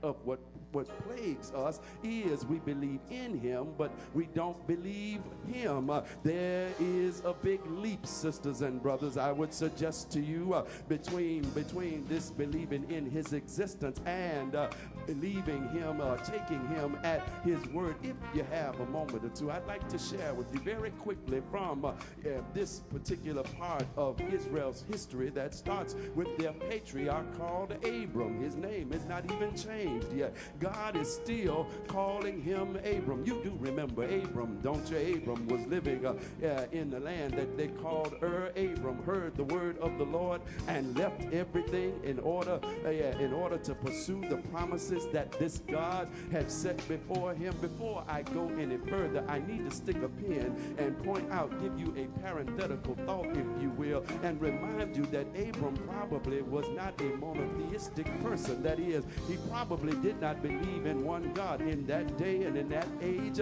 of what plagues us is we believe in him, but we don't believe him. There is a big leap, sisters and brothers, I would suggest to you, between this believing in his existence and believing him, taking him at his word. If you have a moment or two, I'd like to share with you very quickly from this particular part of Israel's history that starts with their patriarch called Abram. His name is not even changed yet. God is still calling him Abram. You do remember Abram, don't you? Abram was living in the land that they called Abram, heard the word of the Lord and left everything in order to pursue the promises that this God had set before him. Before I go any further, I need to stick a pin and point out, give you a parenthetical thought, if you will, and remind you that Abram probably was not a monotheistic person. That is, he probably did not believe in one God. In that day and in that age,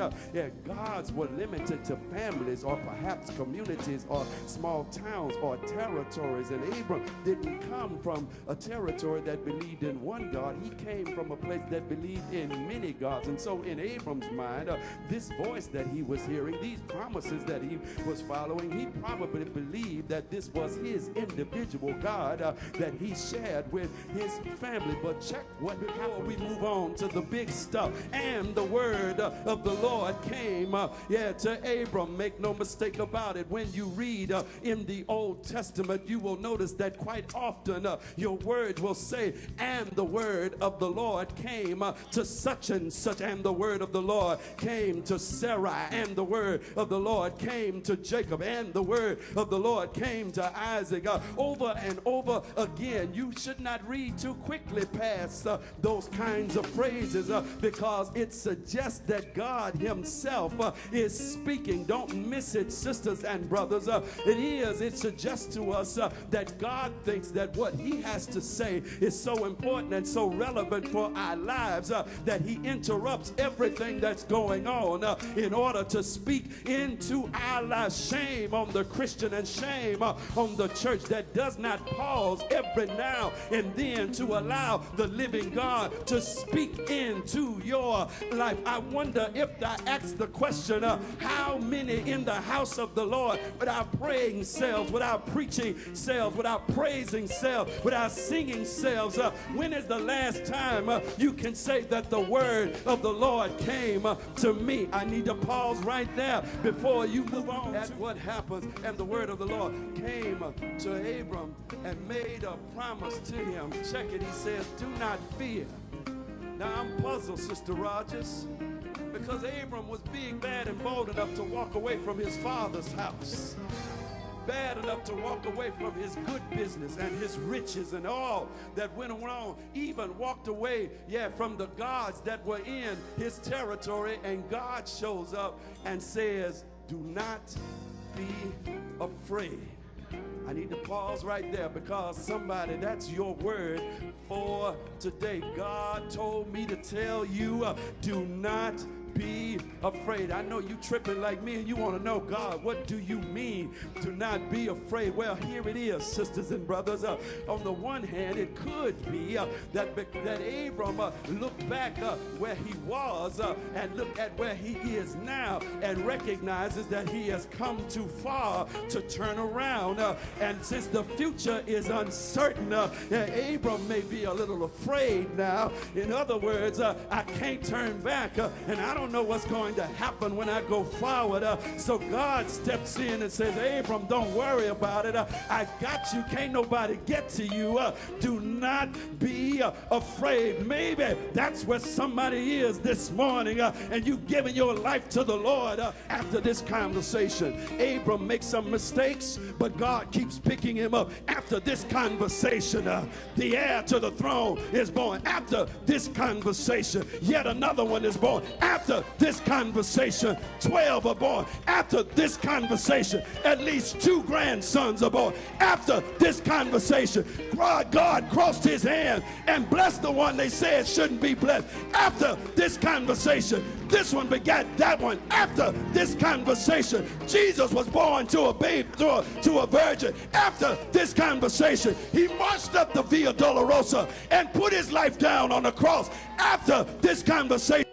gods were limited to families or perhaps communities or small towns or territories. And Abram didn't come from a territory that believed in one God. He came from a place that believed in many gods. And so in Abram's mind, this voice that he was hearing, these promises that he was following, he probably believed that this was his individual God that he shared with his family. But check what happened. We move on to the big stuff. And the word of the Lord came to Abram. Make no mistake about it. When you read in the Old Testament, you will notice that quite often your word will say, and the word of the Lord came to such and such, and the word of the Lord came to Sarai, and the word of the Lord came to Jacob, and the word of the Lord came to Isaac. Over and over again. You should not read too quickly past those kinds of phrases because it suggests that God himself is speaking. Don't miss it, sisters and brothers. It suggests to us that God thinks that what he has to say is so important and so relevant for our lives that he interrupts everything that's going on in order to speak into our lives. Shame on the Christian and shame on the church that does not pause every now and then to allow the living God to speak into your life. I wonder if I ask the question, how many in the house of the Lord, without praying selves, without preaching selves, without praising selves, without singing selves, when is the last time you can say that the word of the Lord came to me? I need to pause right there before you move on at what happens. And the word of the Lord came to Abram and made a promise to him. Check it. He says, do not fear. Now I'm puzzled, Sister Rogers, because Abram was being bad and bold enough to walk away from his father's house. Bad enough to walk away from his good business and his riches and all that went on. Even walked away, from the gods that were in his territory. And God shows up and says, do not be afraid. I need to pause right there because somebody, that's your word for today. God told me to tell you, do not be afraid. I know you tripping like me and you want to know, God, what do you mean to not be afraid? Well, here it is, sisters and brothers. On the one hand, it could be that Abram looked back where he was and looked at where he is now and recognizes that he has come too far to turn around. And since the future is uncertain, Abram may be a little afraid now. In other words, I can't turn back and I don't know what's going to happen when I go forward. So God steps in and says, Abram, don't worry about it. I got you. Can't nobody get to you. Do not be afraid. Maybe that's where somebody is this morning and you've given your life to the Lord after this conversation. Abram makes some mistakes, but God keeps picking him up. After this conversation, the heir to the throne is born. After this conversation, yet another one is born. After After this conversation, 12 are born. After this conversation, at least 2 grandsons are born. After this conversation, God crossed his hand and blessed the one they said shouldn't be blessed. After this conversation, this one begat that one. After this conversation, Jesus was born to a babe, to a virgin. After this conversation, he marched up the Via Dolorosa and put his life down on the cross. After this conversation,